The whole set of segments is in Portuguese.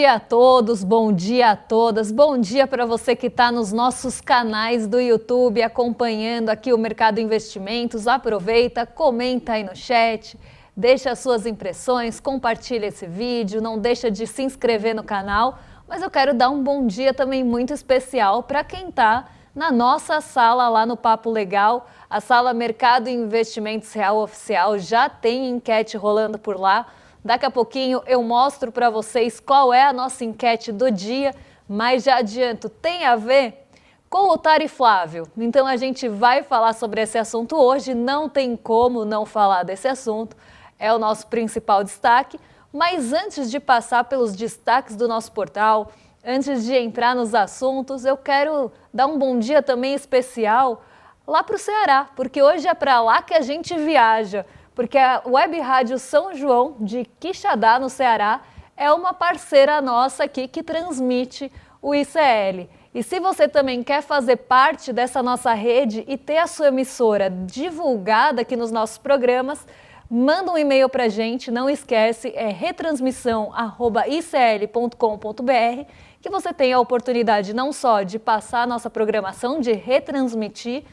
dia a todos, bom dia a todas, bom dia para você que está nos nossos canais do YouTube acompanhando aqui o Mercado Investimentos. Aproveita, comenta aí no chat, deixa as suas impressões, compartilha esse vídeo, não deixa de se inscrever no canal. Mas eu quero dar um bom dia também muito especial para quem está na nossa sala lá no Papo Legal. A sala Mercado Investimentos Real Oficial já tem enquete rolando por lá. Daqui a pouquinho eu mostro para vocês qual é a nossa enquete do dia, mas já adianto, tem a ver com o tarifável. Então a gente vai falar sobre esse assunto hoje, não tem como não falar desse assunto, é o nosso principal destaque. Mas antes de passar pelos destaques do nosso portal, antes de entrar nos assuntos, eu quero dar um bom dia também especial lá para o Ceará, porque hoje é para lá que a gente viaja. Porque a Web Rádio São João de Quixadá, no Ceará, é uma parceira nossa aqui que transmite o ICL. E se você também quer fazer parte dessa nossa rede e ter a sua emissora divulgada aqui nos nossos programas, manda um e-mail para a gente, não esquece, é retransmissão@icl.com.br, que você tem a oportunidade não só de passar a nossa programação, de retransmitir,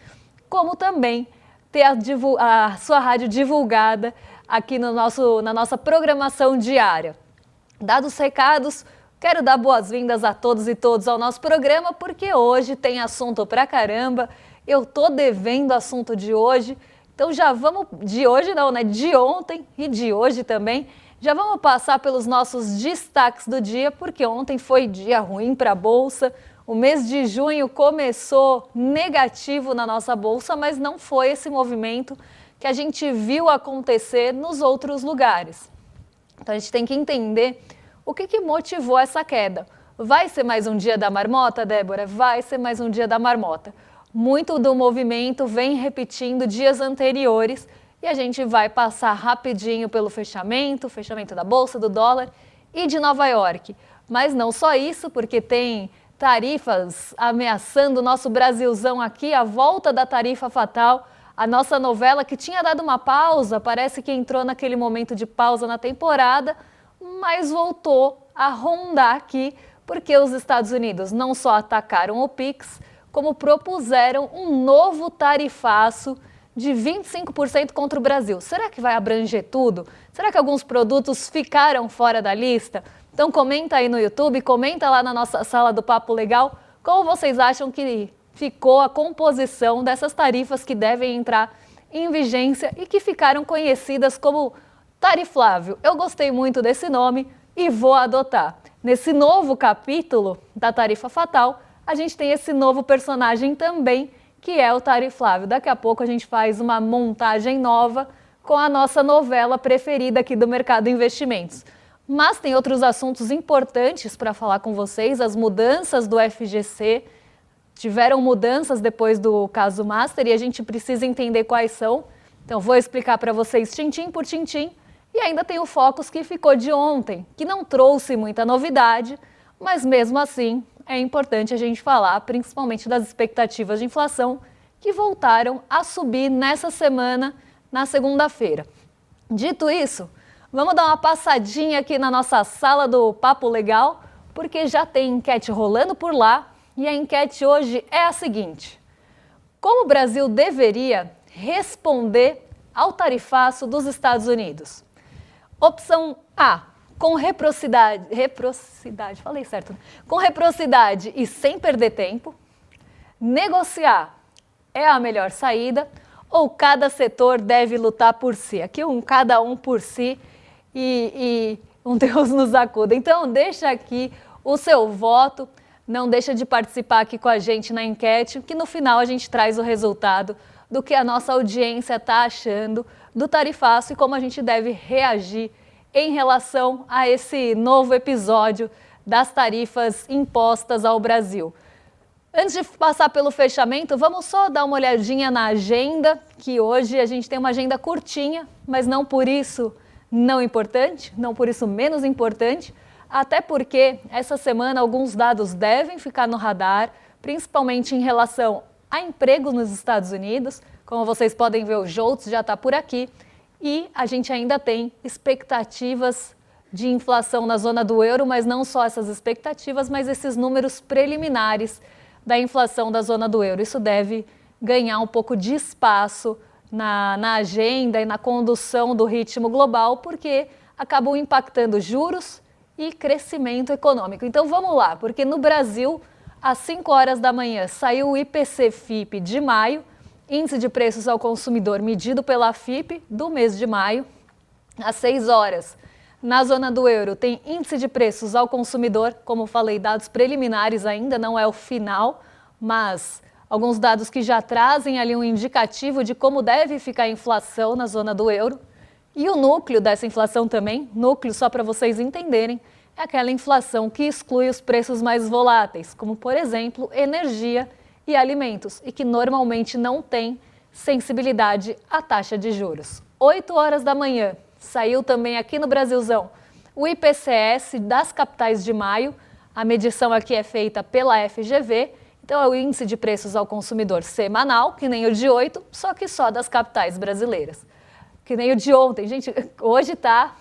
como também ter a sua rádio divulgada aqui na nossa programação diária. Dados os recados, quero dar boas-vindas a todos e todas ao nosso programa, porque hoje tem assunto pra caramba. Eu tô devendo assunto de hoje, então já vamos, de hoje não, né? De ontem e de hoje também. Já vamos passar pelos nossos destaques do dia, porque ontem foi dia ruim para a Bolsa. O mês de junho começou negativo na nossa Bolsa, mas não foi esse movimento que a gente viu acontecer nos outros lugares. Então a gente tem que entender o que motivou essa queda. Vai ser mais um dia da marmota, Débora? Vai ser mais um dia da marmota. Muito do movimento vem repetindo dias anteriores e a gente vai passar rapidinho pelo fechamento da Bolsa, do dólar e de Nova York. Mas não só isso, porque tem tarifas ameaçando o nosso Brasilzão aqui, a volta da tarifa fatal, a nossa novela que tinha dado uma pausa, parece que entrou naquele momento de pausa na temporada, mas voltou a rondar aqui, porque os Estados Unidos não só atacaram o Pix, como propuseram um novo tarifaço de 25% contra o Brasil. Será que vai abranger tudo? Será que alguns produtos ficaram fora da lista? Então comenta aí no YouTube, comenta lá na nossa sala do Papo Legal, como vocês acham que ficou a composição dessas tarifas que devem entrar em vigência e que ficaram conhecidas como tarifável. Eu gostei muito desse nome e vou adotar. Nesse novo capítulo da tarifa fatal, a gente tem esse novo personagem também, que é o tarifável. Daqui a pouco a gente faz uma montagem nova com a nossa novela preferida aqui do Mercado Investimentos. Mas tem outros assuntos importantes para falar com vocês. As mudanças do FGC, tiveram mudanças depois do caso Master e a gente precisa entender quais são. Então vou explicar para vocês tintim por tintim. E ainda tem o Focus que ficou de ontem, que não trouxe muita novidade, mas mesmo assim é importante a gente falar principalmente das expectativas de inflação que voltaram a subir nessa semana, na segunda-feira. Dito isso, vamos dar uma passadinha aqui na nossa sala do Papo Legal, porque já tem enquete rolando por lá e a enquete hoje é a seguinte: como o Brasil deveria responder ao tarifaço dos Estados Unidos? Opção A, com reciprocidade, falei certo, né? Com reciprocidade e sem perder tempo. Negociar é a melhor saída, ou cada setor deve lutar por si? Aqui cada um por si e um Deus nos acuda. Então deixa aqui o seu voto, não deixa de participar aqui com a gente na enquete, que no final a gente traz o resultado do que a nossa audiência está achando do tarifaço e como a gente deve reagir em relação a esse novo episódio das tarifas impostas ao Brasil. Antes de passar pelo fechamento, vamos só dar uma olhadinha na agenda, que hoje a gente tem uma agenda curtinha, mas não por isso não importante, não por isso menos importante, até porque essa semana alguns dados devem ficar no radar, principalmente em relação a emprego nos Estados Unidos. Como vocês podem ver, o JOLTS já está por aqui e a gente ainda tem expectativas de inflação na zona do euro, mas não só essas expectativas, mas esses números preliminares da inflação da zona do euro. Isso deve ganhar um pouco de espaço na agenda e na condução do ritmo global, porque acabam impactando juros e crescimento econômico. Então vamos lá, porque no Brasil, às 5 horas da manhã, saiu o IPC-FIP de maio, Índice de Preços ao Consumidor medido pela FIP do mês de maio. Às 6 horas, na zona do euro, tem Índice de Preços ao Consumidor, como falei, dados preliminares ainda, não é o final, mas alguns dados que já trazem ali um indicativo de como deve ficar a inflação na zona do euro. E o núcleo dessa inflação também, núcleo só para vocês entenderem, é aquela inflação que exclui os preços mais voláteis, como por exemplo, energia e alimentos, e que normalmente não tem sensibilidade à taxa de juros. 8 horas da manhã, saiu também aqui no Brasilzão o IPCS das capitais de maio, a medição aqui é feita pela FGV, então é o Índice de Preços ao Consumidor semanal, que nem o de 8, só que só das capitais brasileiras. Que nem o de ontem, gente, hoje tá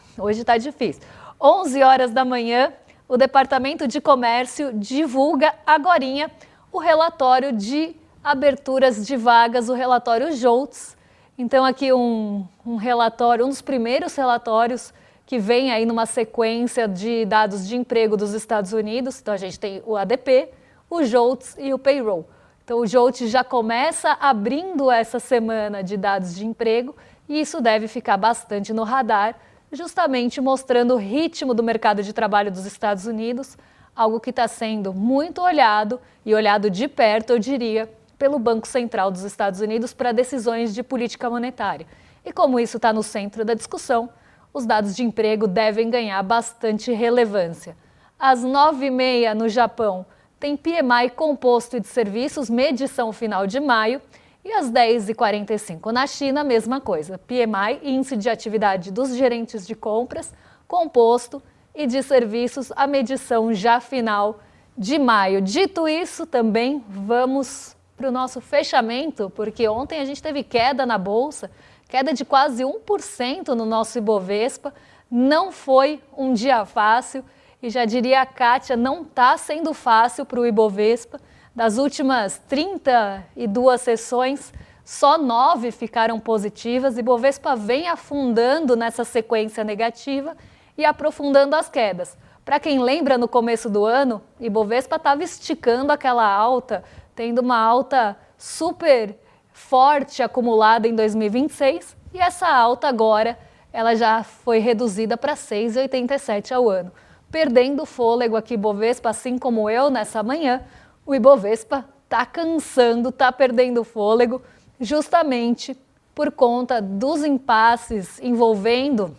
difícil. 11 horas da manhã, o Departamento de Comércio divulga agorinha o relatório de aberturas de vagas, o relatório JOLTS. Então aqui um relatório, um dos primeiros relatórios que vem aí numa sequência de dados de emprego dos Estados Unidos. Então a gente tem o ADP, o JOLTS e o Payroll. Então o JOLTS já começa abrindo essa semana de dados de emprego e isso deve ficar bastante no radar, justamente mostrando o ritmo do mercado de trabalho dos Estados Unidos, algo que está sendo muito olhado e olhado de perto, eu diria, pelo Banco Central dos Estados Unidos para decisões de política monetária. E como isso está no centro da discussão, os dados de emprego devem ganhar bastante relevância. Às 9h30 no Japão, tem PMI composto de serviços, medição final de maio, e às 10h45 na China, mesma coisa. PMI, índice de atividade dos gerentes de compras, composto e de serviços, a medição já final de maio. Dito isso, também vamos para o nosso fechamento, porque ontem a gente teve queda na Bolsa, queda de quase 1% no nosso Ibovespa. Não foi um dia fácil e já diria a Kátia, não está sendo fácil para o Ibovespa. Das últimas 32 sessões, só 9 ficaram positivas. Ibovespa vem afundando nessa sequência negativa e aprofundando as quedas. Para quem lembra, no começo do ano, Ibovespa estava esticando aquela alta, tendo uma alta super forte acumulada em 2026, e essa alta agora ela já foi reduzida para 6,87 ao ano. Perdendo fôlego aqui, Ibovespa, assim como eu nessa manhã, o Ibovespa está cansando, está perdendo fôlego, justamente por conta dos impasses envolvendo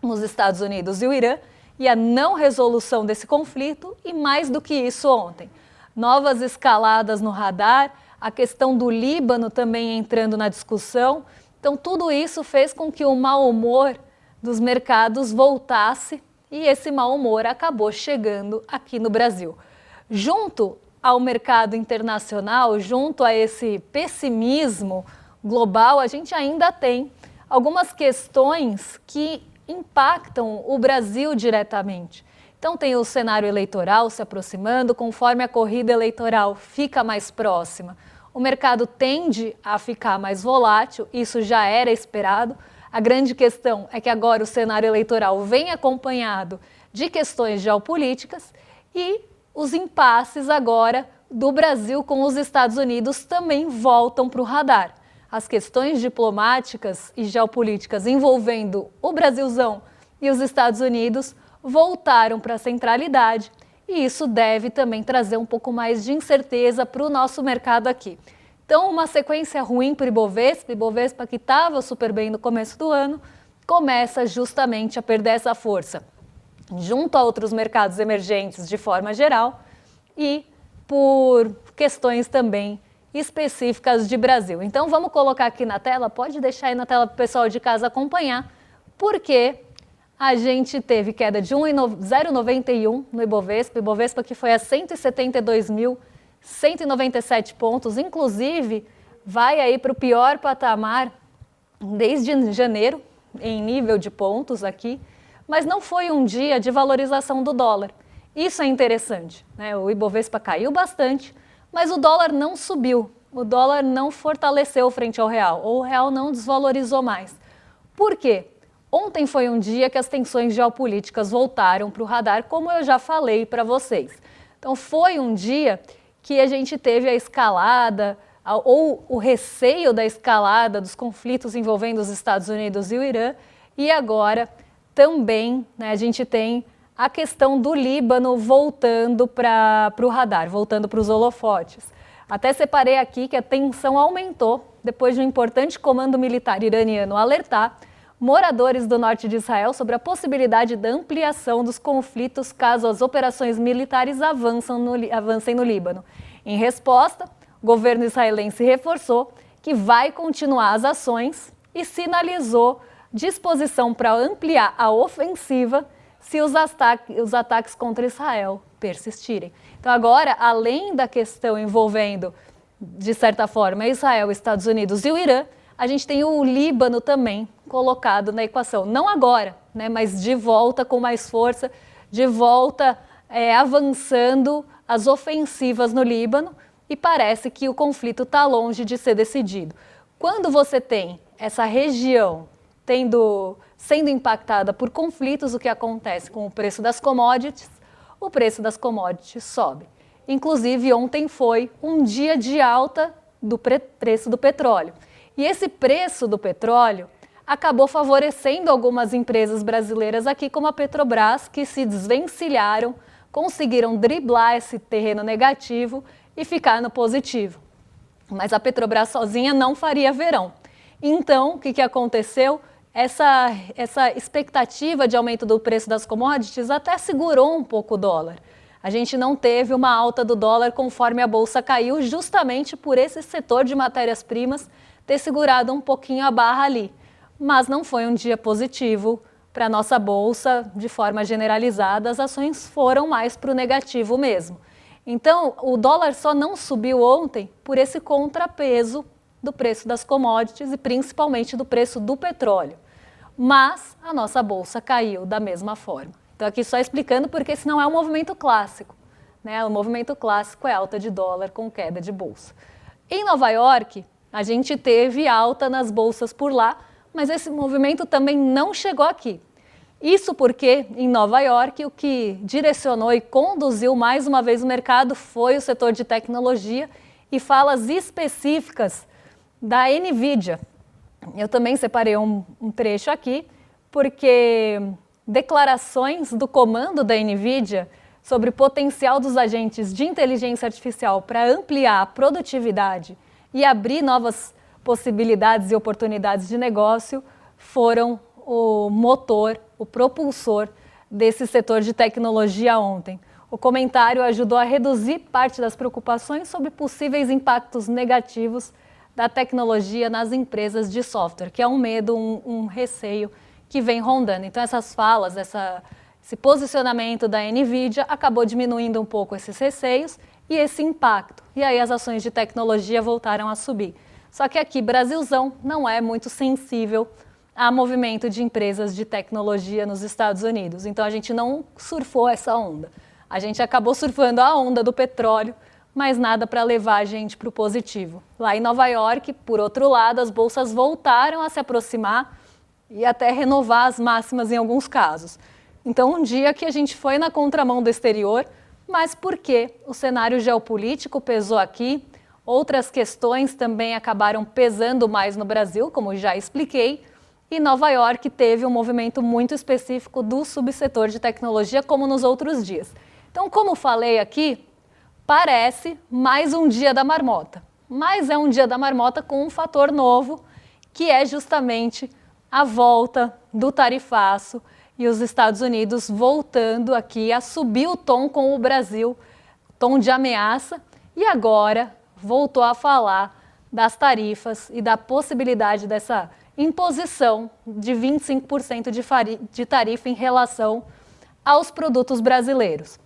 os Estados Unidos e o Irã e a não resolução desse conflito, e mais do que isso ontem. Novas escaladas no radar, a questão do Líbano também entrando na discussão. Então tudo isso fez com que o mau humor dos mercados voltasse e esse mau humor acabou chegando aqui no Brasil. Junto ao mercado internacional, junto a esse pessimismo global, a gente ainda tem algumas questões que impactam o Brasil diretamente. Então tem o cenário eleitoral se aproximando, conforme a corrida eleitoral fica mais próxima, o mercado tende a ficar mais volátil, isso já era esperado. A grande questão é que agora o cenário eleitoral vem acompanhado de questões geopolíticas e os impasses agora do Brasil com os Estados Unidos também voltam para o radar. As questões diplomáticas e geopolíticas envolvendo o Brasilzão e os Estados Unidos voltaram para a centralidade e isso deve também trazer um pouco mais de incerteza para o nosso mercado aqui. Então, uma sequência ruim para o Ibovespa que estava super bem no começo do ano, começa justamente a perder essa força, junto a outros mercados emergentes de forma geral e por questões também específicas de Brasil. Então vamos colocar aqui na tela, pode deixar aí na tela para o pessoal de casa acompanhar, porque a gente teve queda de 0,91 no Ibovespa que foi a 172.197 pontos, inclusive vai aí para o pior patamar desde janeiro, em nível de pontos aqui, mas não foi um dia de valorização do dólar. Isso é interessante, né? O Ibovespa caiu bastante, mas o dólar não subiu, o dólar não fortaleceu frente ao real, ou o real não desvalorizou mais. Por quê? Ontem foi um dia que as tensões geopolíticas voltaram para o radar, como eu já falei para vocês. Então foi um dia que a gente teve a escalada, ou o receio da escalada dos conflitos envolvendo os Estados Unidos e o Irã, e agora também, né, a gente tem a questão do Líbano voltando para o radar, voltando para os holofotes. Até separei aqui que a tensão aumentou depois de um importante comando militar iraniano alertar moradores do norte de Israel sobre a possibilidade da ampliação dos conflitos caso as operações militares avancem no Líbano. Em resposta, o governo israelense reforçou que vai continuar as ações e sinalizou disposição para ampliar a ofensiva se os ataques contra Israel persistirem. Então agora, além da questão envolvendo, de certa forma, Israel, Estados Unidos e o Irã, a gente tem o Líbano também colocado na equação. Não agora, né, mas de volta com mais força, de volta avançando as ofensivas no Líbano, e parece que o conflito está longe de ser decidido. Quando você tem essa região sendo impactada por conflitos, o que acontece com o preço das commodities? O preço das commodities sobe. Inclusive, ontem foi um dia de alta do preço do petróleo. E esse preço do petróleo acabou favorecendo algumas empresas brasileiras aqui, como a Petrobras, que se desvencilharam, conseguiram driblar esse terreno negativo e ficar no positivo. Mas a Petrobras sozinha não faria verão. Então, o que aconteceu? Essa expectativa de aumento do preço das commodities até segurou um pouco o dólar. A gente não teve uma alta do dólar conforme a bolsa caiu, justamente por esse setor de matérias-primas ter segurado um pouquinho a barra ali. Mas não foi um dia positivo para a nossa bolsa de forma generalizada, as ações foram mais para o negativo mesmo. Então, o dólar só não subiu ontem por esse contrapeso do preço das commodities e principalmente do preço do petróleo. Mas a nossa bolsa caiu da mesma forma. Então, aqui só explicando porque esse não é um movimento clássico, né? O movimento clássico é alta de dólar com queda de bolsa. Em Nova York, a gente teve alta nas bolsas por lá, mas esse movimento também não chegou aqui. Isso porque, em Nova York, o que direcionou e conduziu mais uma vez o mercado foi o setor de tecnologia e falas específicas da NVIDIA. Eu também separei um trecho aqui, porque declarações do comando da NVIDIA sobre o potencial dos agentes de inteligência artificial para ampliar a produtividade e abrir novas possibilidades e oportunidades de negócio foram o motor, o propulsor desse setor de tecnologia ontem. O comentário ajudou a reduzir parte das preocupações sobre possíveis impactos negativos da tecnologia nas empresas de software, que é um medo, um receio que vem rondando. Então essas falas, esse posicionamento da NVIDIA acabou diminuindo um pouco esses receios e esse impacto. E aí as ações de tecnologia voltaram a subir. Só que aqui, Brasilzão não é muito sensível a movimento de empresas de tecnologia nos Estados Unidos. Então a gente não surfou essa onda. A gente acabou surfando a onda do petróleo, mas nada para levar a gente para o positivo. Lá em Nova York, por outro lado, as bolsas voltaram a se aproximar e até renovar as máximas em alguns casos. Então, um dia que a gente foi na contramão do exterior, mas porque o cenário geopolítico pesou aqui, outras questões também acabaram pesando mais no Brasil, como já expliquei, e Nova York teve um movimento muito específico do subsetor de tecnologia, como nos outros dias. Então, como falei aqui, parece mais um dia da marmota, mas é um dia da marmota com um fator novo, que é justamente a volta do tarifaço e os Estados Unidos voltando aqui a subir o tom com o Brasil, tom de ameaça, e agora voltou a falar das tarifas e da possibilidade dessa imposição de 25% de tarifa em relação aos produtos brasileiros.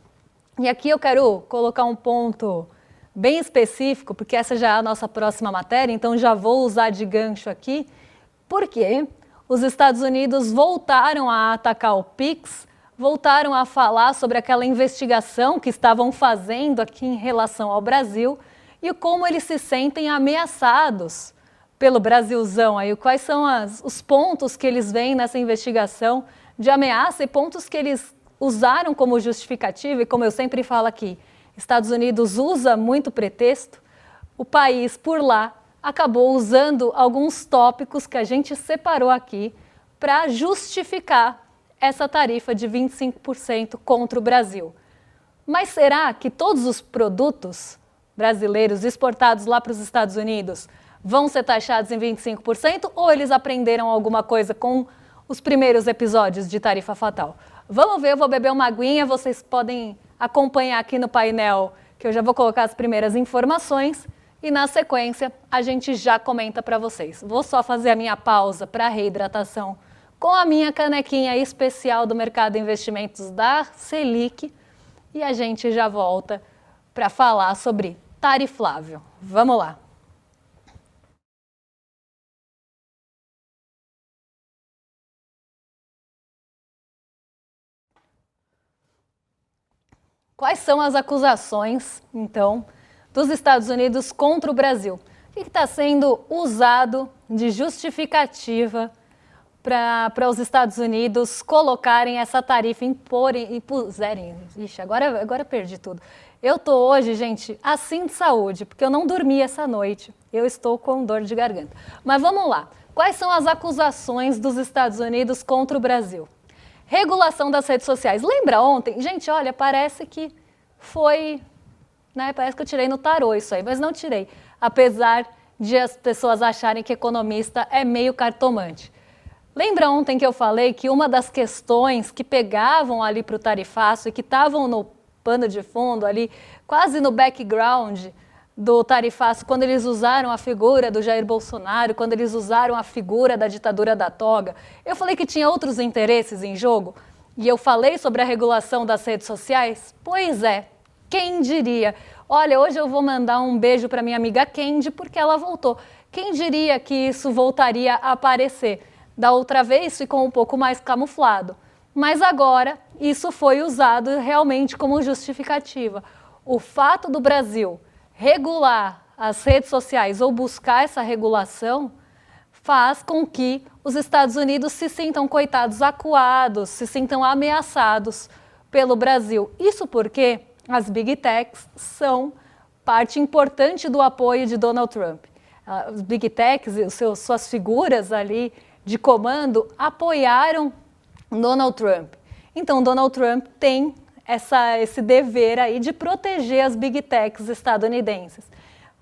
E aqui eu quero colocar um ponto bem específico, porque essa já é a nossa próxima matéria, então já vou usar de gancho aqui, porque os Estados Unidos voltaram a atacar o PIX, voltaram a falar sobre aquela investigação que estavam fazendo aqui em relação ao Brasil e como eles se sentem ameaçados pelo Brasilzão. Aí, quais são os pontos que eles veem nessa investigação de ameaça e pontos que eles usaram como justificativa, e como eu sempre falo aqui, Estados Unidos usa muito pretexto, o país por lá acabou usando alguns tópicos que a gente separou aqui para justificar essa tarifa de 25% contra o Brasil. Mas será que todos os produtos brasileiros exportados lá para os Estados Unidos vão ser taxados em 25% ou eles aprenderam alguma coisa com os primeiros episódios de Tarifa Fatal? Vamos ver, eu vou beber uma aguinha, vocês podem acompanhar aqui no painel que eu já vou colocar as primeiras informações e na sequência a gente já comenta para vocês. Vou só fazer a minha pausa para reidratação com a minha canequinha especial do Mercado de Investimentos da Selic e a gente já volta para falar sobre tariflável. Vamos lá! Quais são as acusações, então, dos Estados Unidos contra o Brasil? O que está sendo usado de justificativa para os Estados Unidos colocarem essa tarifa, impuserem? Ixi, agora eu perdi tudo. Eu estou hoje, gente, assim de saúde, porque eu não dormi essa noite. Eu estou com dor de garganta. Mas vamos lá. Quais são as acusações dos Estados Unidos contra o Brasil? Regulação das redes sociais. Lembra ontem? Gente, olha, parece que foi, né? Parece que eu tirei no tarô isso aí, mas não tirei. Apesar de as pessoas acharem que economista é meio cartomante. Lembra ontem que eu falei que uma das questões que pegavam ali para o tarifaço e que estavam no pano de fundo ali, quase no background do tarifaço, quando eles usaram a figura do Jair Bolsonaro, quando eles usaram a figura da ditadura da toga, eu falei que tinha outros interesses em jogo e eu falei sobre a regulação das redes sociais? Pois é, quem diria? Olha, hoje eu vou mandar um beijo para minha amiga Kendi porque ela voltou. Quem diria que isso voltaria a aparecer? Da outra vez ficou um pouco mais camuflado, mas agora isso foi usado realmente como justificativa. O fato do Brasil regular as redes sociais ou buscar essa regulação faz com que os Estados Unidos se sintam coitados, acuados, se sintam ameaçados pelo Brasil. Isso porque as Big Techs são parte importante do apoio de Donald Trump. As Big Techs e suas figuras ali de comando apoiaram Donald Trump. Então, Donald Trump tem esse dever aí de proteger as Big Techs estadunidenses,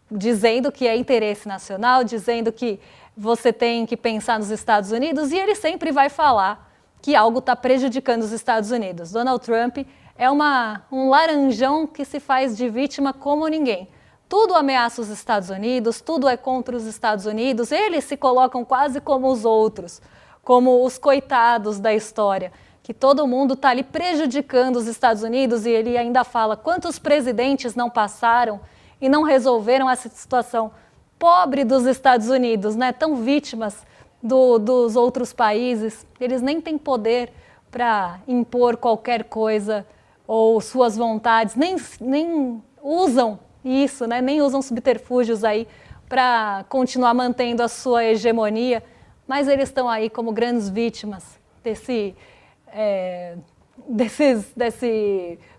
dizendo que é interesse nacional, dizendo que você tem que pensar nos Estados Unidos, e ele sempre vai falar que algo está prejudicando os Estados Unidos. Donald Trump é um laranjão que se faz de vítima como ninguém. Tudo ameaça os Estados Unidos, tudo é contra os Estados Unidos, eles se colocam quase como os outros, como os coitados da história, que todo mundo está ali prejudicando os Estados Unidos, e ele ainda fala quantos presidentes não passaram e não resolveram essa situação pobre dos Estados Unidos, né? Tão vítimas dos outros países, eles nem têm poder para impor qualquer coisa ou suas vontades, nem usam isso, né? Nem usam subterfúgios aí para continuar mantendo a sua hegemonia, mas eles estão aí como grandes vítimas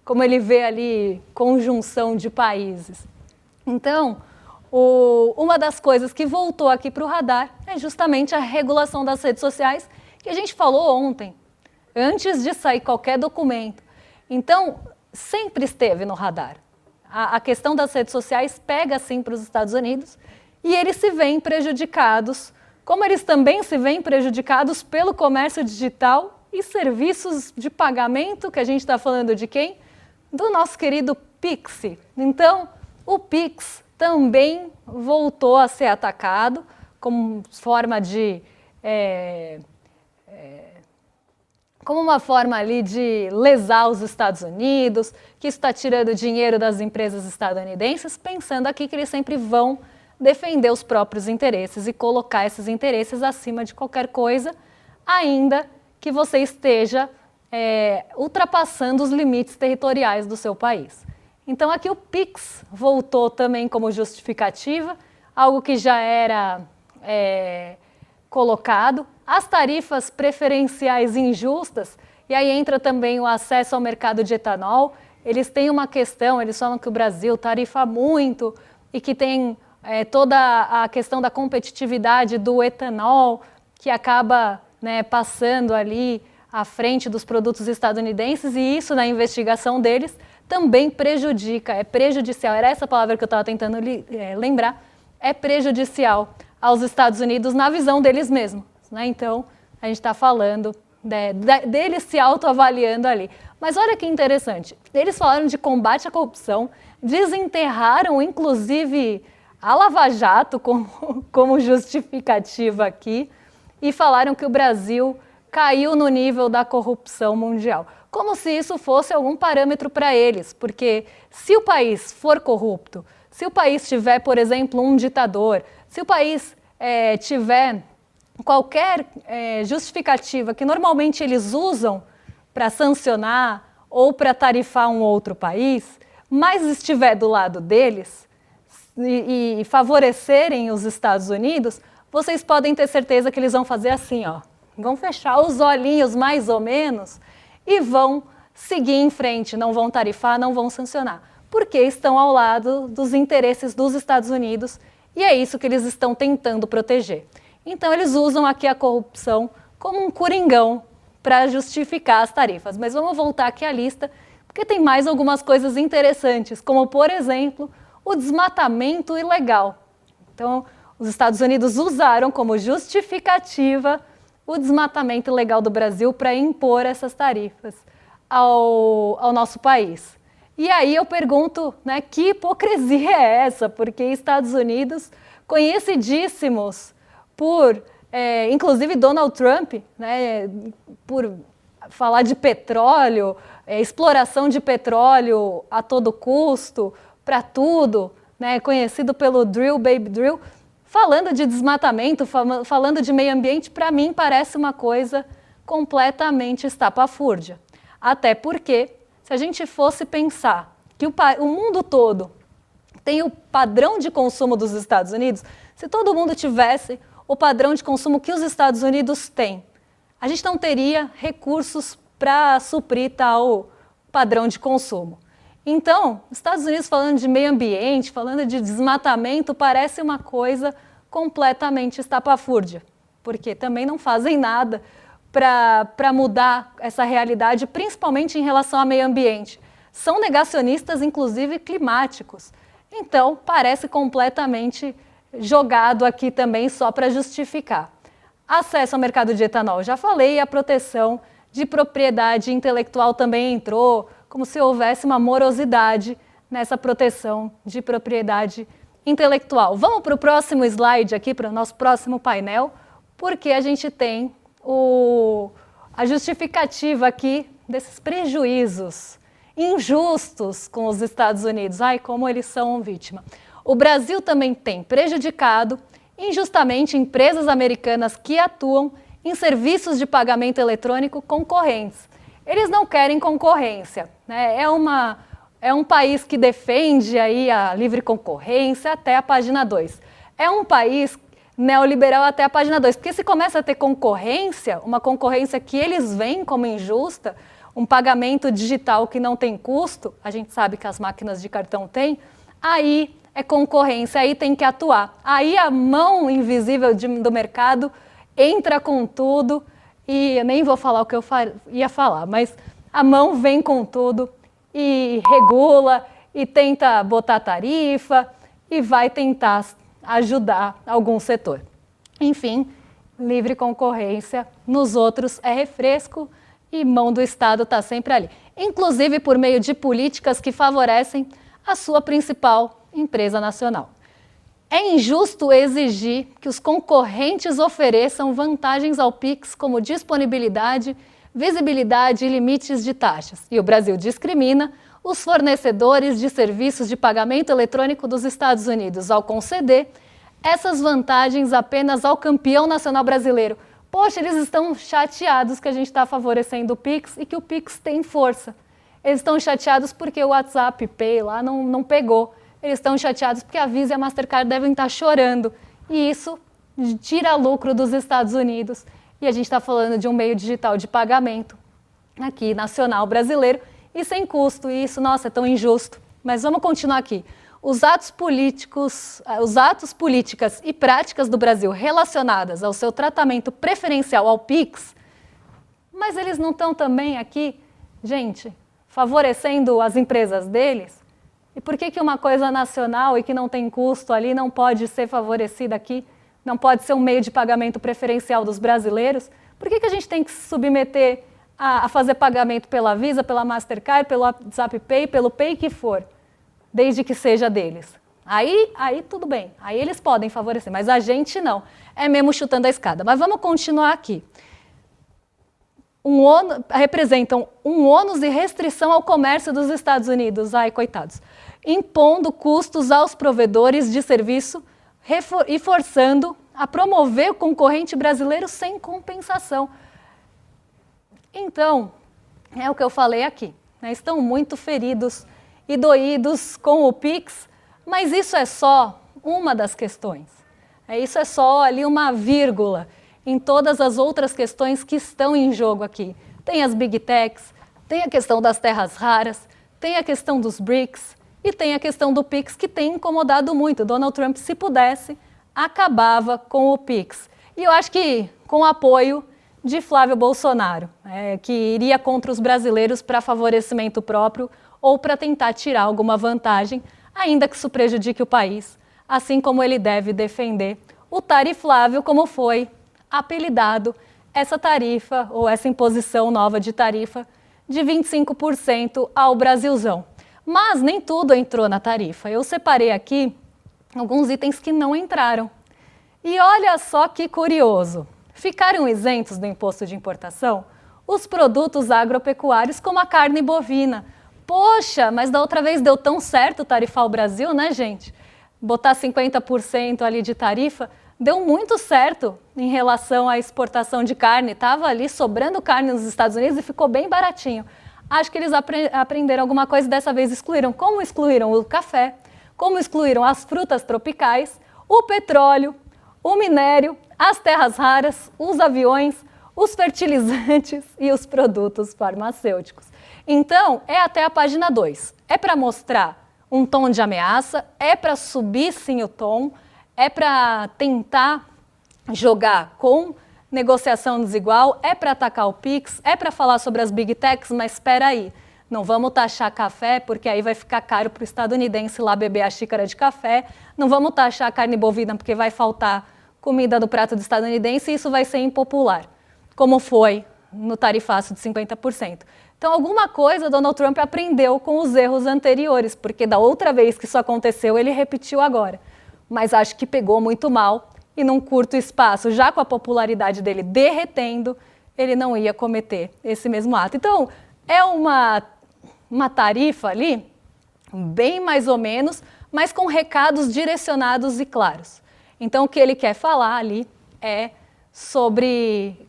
como ele vê ali, conjunção de países. Então, uma das coisas que voltou aqui para o radar é justamente a regulação das redes sociais, que a gente falou ontem, antes de sair qualquer documento. Então, sempre esteve no radar. A questão das redes sociais pega assim para os Estados Unidos e eles se veem prejudicados, como eles também se veem prejudicados pelo comércio digital e serviços de pagamento, que a gente está falando de quem? Do nosso querido Pix. Então, o Pix também voltou a ser atacado como uma forma ali de lesar os Estados Unidos, que está tirando dinheiro das empresas estadunidenses, pensando aqui que eles sempre vão defender os próprios interesses e colocar esses interesses acima de qualquer coisa, ainda que você esteja ultrapassando os limites territoriais do seu país. Então aqui o PIX voltou também como justificativa, algo que já era colocado. As tarifas preferenciais injustas, e aí entra também o acesso ao mercado de etanol. Eles têm uma questão, eles falam que o Brasil tarifa muito e que tem toda a questão da competitividade do etanol, que acaba passando ali à frente dos produtos estadunidenses, e isso na investigação deles também prejudica, é prejudicial, era essa palavra que eu estava tentando lembrar, é prejudicial aos Estados Unidos na visão deles mesmos. Então, a gente está falando deles se autoavaliando ali. Mas olha que interessante, eles falaram de combate à corrupção, desenterraram inclusive a Lava Jato como justificativa aqui, e falaram que o Brasil caiu no nível da corrupção mundial. Como se isso fosse algum parâmetro para eles, porque se o país for corrupto, se o país tiver, por exemplo, um ditador, se o país tiver qualquer justificativa que normalmente eles usam para sancionar ou para tarifar um outro país, mas estiver do lado deles e favorecerem os Estados Unidos, vocês podem ter certeza que eles vão fazer assim, ó, vão fechar os olhinhos mais ou menos e vão seguir em frente, não vão tarifar, não vão sancionar, porque estão ao lado dos interesses dos Estados Unidos e é isso que eles estão tentando proteger. Então eles usam aqui a corrupção como um coringão para justificar as tarifas. Mas vamos voltar aqui à lista, porque tem mais algumas coisas interessantes, como por exemplo, o desmatamento ilegal. Então, os Estados Unidos usaram como justificativa o desmatamento ilegal do Brasil para impor essas tarifas ao nosso país. E aí eu pergunto, que hipocrisia é essa? Porque Estados Unidos, conhecidíssimos por, inclusive Donald Trump, por falar de petróleo, exploração de petróleo a todo custo, para tudo, conhecido pelo Drill Baby Drill, falando de desmatamento, falando de meio ambiente, para mim parece uma coisa completamente estapafúrdia. Até porque, se a gente fosse pensar que o mundo todo tem o padrão de consumo dos Estados Unidos, se todo mundo tivesse o padrão de consumo que os Estados Unidos têm, a gente não teria recursos para suprir tal padrão de consumo. Então, Estados Unidos falando de meio ambiente, falando de desmatamento, parece uma coisa completamente estapafúrdia, porque também não fazem nada para mudar essa realidade, principalmente em relação ao meio ambiente. São negacionistas, inclusive climáticos. Então, parece completamente jogado aqui também só para justificar. Acesso ao mercado de etanol, já falei, a proteção de propriedade intelectual também entrou, como se houvesse uma morosidade nessa proteção de propriedade intelectual. Vamos para o próximo slide aqui, para o nosso próximo painel, porque a gente tem a justificativa aqui desses prejuízos injustos com os Estados Unidos. Ai, como eles são vítima. O Brasil também tem prejudicado injustamente empresas americanas que atuam em serviços de pagamento eletrônico concorrentes. Eles não querem concorrência, é um país que defende aí a livre concorrência até a página 2. É um país neoliberal até a página 2, porque se começa a ter concorrência, uma concorrência que eles veem como injusta, um pagamento digital que não tem custo, a gente sabe que as máquinas de cartão têm, aí é concorrência, aí tem que atuar. Aí a mão invisível do mercado entra com tudo, e eu nem vou falar o que eu ia falar, mas a mão vem com tudo e regula e tenta botar tarifa e vai tentar ajudar algum setor. Enfim, livre concorrência nos outros é refresco e mão do Estado está sempre ali. Inclusive por meio de políticas que favorecem a sua principal empresa nacional. É injusto exigir que os concorrentes ofereçam vantagens ao PIX como disponibilidade, visibilidade e limites de taxas. E o Brasil discrimina os fornecedores de serviços de pagamento eletrônico dos Estados Unidos ao conceder essas vantagens apenas ao campeão nacional brasileiro. Poxa, eles estão chateados que a gente está favorecendo o Pix e que o Pix tem força. Eles estão chateados porque o WhatsApp Pay lá não pegou. Eles estão chateados porque a Visa e a Mastercard devem estar chorando. E isso tira lucro dos Estados Unidos. E a gente está falando de um meio digital de pagamento aqui, nacional, brasileiro, e sem custo. E isso, nossa, é tão injusto. Mas vamos continuar aqui. Os atos políticas e práticas do Brasil relacionadas ao seu tratamento preferencial ao Pix, mas eles não estão também aqui, gente, favorecendo as empresas deles? E por que uma coisa nacional e que não tem custo ali não pode ser favorecida aqui? Não pode ser um meio de pagamento preferencial dos brasileiros? Por que a gente tem que se submeter a fazer pagamento pela Visa, pela Mastercard, pelo WhatsApp Pay, pelo Pay que for, desde que seja deles? Aí tudo bem, aí eles podem favorecer, mas a gente não. É mesmo chutando a escada. Mas vamos continuar aqui. Representam um ônus e restrição ao comércio dos Estados Unidos. Ai, coitados. Impondo custos aos provedores de serviço e forçando a promover o concorrente brasileiro sem compensação. Então, é o que eu falei aqui, né? Estão muito feridos e doídos com o Pix, mas isso é só uma das questões. Isso é só ali uma vírgula em todas as outras questões que estão em jogo aqui. Tem as Big Techs, tem a questão das terras raras, tem a questão dos BRICS e tem a questão do Pix, que tem incomodado muito. Donald Trump, se pudesse, acabava com o Pix. E eu acho que com o apoio de Flávio Bolsonaro, que iria contra os brasileiros para favorecimento próprio ou para tentar tirar alguma vantagem, ainda que isso prejudique o país, assim como ele deve defender o tariflável, como foi apelidado essa tarifa ou essa imposição nova de tarifa de 25% ao Brasilzão. Mas nem tudo entrou na tarifa. Eu separei aqui alguns itens que não entraram. E olha só que curioso. Ficaram isentos do imposto de importação os produtos agropecuários como a carne bovina. Poxa, mas da outra vez deu tão certo tarifar o Brasil, né, gente? Botar 50% ali de tarifa deu muito certo em relação à exportação de carne. Estava ali sobrando carne nos Estados Unidos e ficou bem baratinho. Acho que eles aprenderam alguma coisa e dessa vez excluíram. Como excluíram o café, como excluíram as frutas tropicais, o petróleo, o minério, as terras raras, os aviões, os fertilizantes e os produtos farmacêuticos. Então, é até a página 2. É para mostrar um tom de ameaça, é para subir sim o tom, é para tentar jogar com negociação desigual, é para atacar o Pix, é para falar sobre as Big Techs, mas espera aí, não vamos taxar café, porque aí vai ficar caro para o estadunidense lá beber a xícara de café, não vamos taxar carne bovina, porque vai faltar comida no prato do estadunidense e isso vai ser impopular, como foi no tarifaço de 50%. Então, alguma coisa Donald Trump aprendeu com os erros anteriores, porque da outra vez que isso aconteceu, ele repetiu agora. Mas acho que pegou muito mal e num curto espaço, já com a popularidade dele derretendo, ele não ia cometer esse mesmo ato. Então, é uma tarifa ali, bem mais ou menos, mas com recados direcionados e claros. Então, o que ele quer falar ali é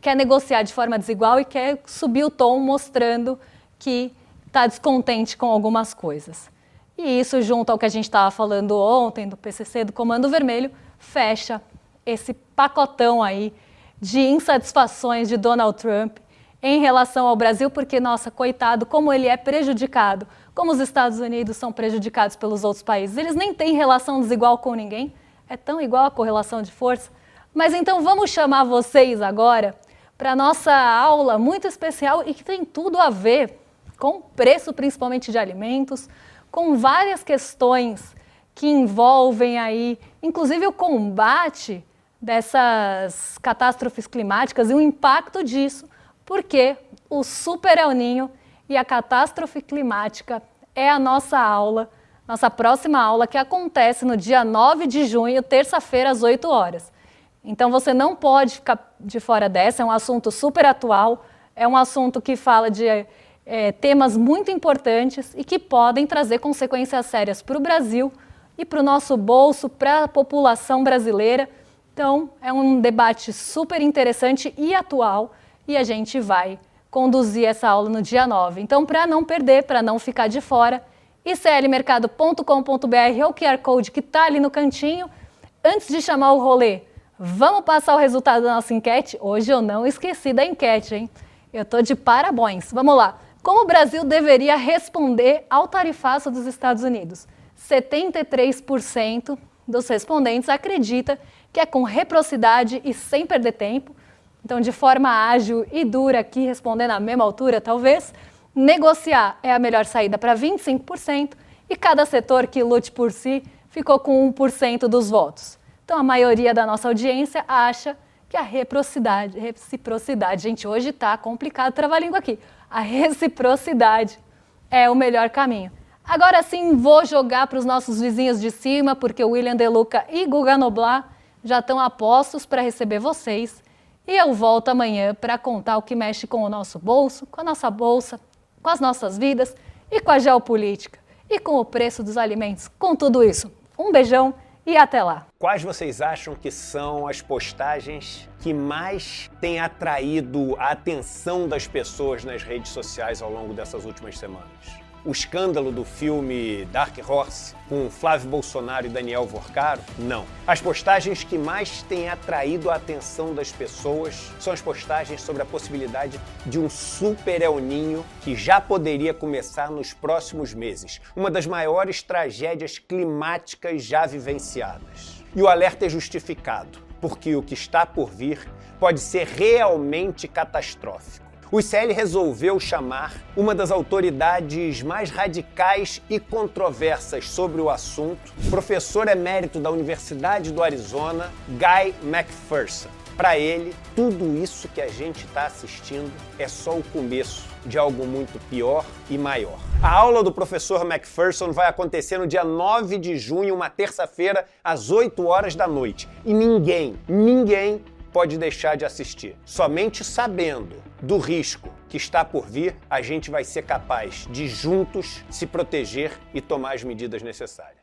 quer negociar de forma desigual e quer subir o tom mostrando que está descontente com algumas coisas. E isso, junto ao que a gente estava falando ontem do PCC, do Comando Vermelho, fecha esse pacotão aí de insatisfações de Donald Trump em relação ao Brasil, porque, nossa, coitado, como ele é prejudicado, como os Estados Unidos são prejudicados pelos outros países. Eles nem têm relação desigual com ninguém, é tão igual a correlação de força. Mas então vamos chamar vocês agora para a nossa aula muito especial e que tem tudo a ver com preço, principalmente de alimentos, com várias questões que envolvem aí, inclusive o combate dessas catástrofes climáticas e o impacto disso, porque o Super El Niño e a catástrofe climática é a nossa aula, nossa próxima aula, que acontece no dia 9 de junho, terça-feira, às 8 horas. Então você não pode ficar de fora dessa, é um assunto super atual, é um assunto que fala de temas muito importantes e que podem trazer consequências sérias para o Brasil e para o nosso bolso, para a população brasileira. Então, é um debate super interessante e atual e a gente vai conduzir essa aula no dia 9. Então, para não perder, para não ficar de fora, iclmercado.com.br é o QR Code que está ali no cantinho. Antes de chamar o rolê, vamos passar o resultado da nossa enquete? Hoje eu não esqueci da enquete, hein? Eu tô de parabéns. Vamos lá. Como o Brasil deveria responder ao tarifaço dos Estados Unidos? 73% dos respondentes acredita que é com reciprocidade e sem perder tempo. Então, de forma ágil e dura aqui, respondendo à mesma altura, talvez, negociar é a melhor saída para 25% e cada setor que lute por si ficou com 1% dos votos. Então, a maioria da nossa audiência acha que a reciprocidade, gente, hoje está complicado trava-língua aqui, a reciprocidade é o melhor caminho. Agora sim, vou jogar para os nossos vizinhos de cima, porque o William De Luca e Guga Noblat já estão a postos para receber vocês. E eu volto amanhã para contar o que mexe com o nosso bolso, com a nossa bolsa, com as nossas vidas e com a geopolítica e com o preço dos alimentos, com tudo isso. Um beijão e até lá! Quais vocês acham que são as postagens que mais têm atraído a atenção das pessoas nas redes sociais ao longo dessas últimas semanas? O escândalo do filme Dark Horse, com Flávio Bolsonaro e Daniel Vorcaro? Não. As postagens que mais têm atraído a atenção das pessoas são as postagens sobre a possibilidade de um super El Niño que já poderia começar nos próximos meses. Uma das maiores tragédias climáticas já vivenciadas. E o alerta é justificado, porque o que está por vir pode ser realmente catastrófico. O ICL resolveu chamar uma das autoridades mais radicais e controversas sobre o assunto, professor emérito da Universidade do Arizona, Guy McPherson. Para ele, tudo isso que a gente está assistindo é só o começo de algo muito pior e maior. A aula do professor McPherson vai acontecer no dia 9 de junho, uma terça-feira, às 8 horas da noite. E ninguém pode deixar de assistir. Somente sabendo do risco que está por vir, a gente vai ser capaz de juntos se proteger e tomar as medidas necessárias.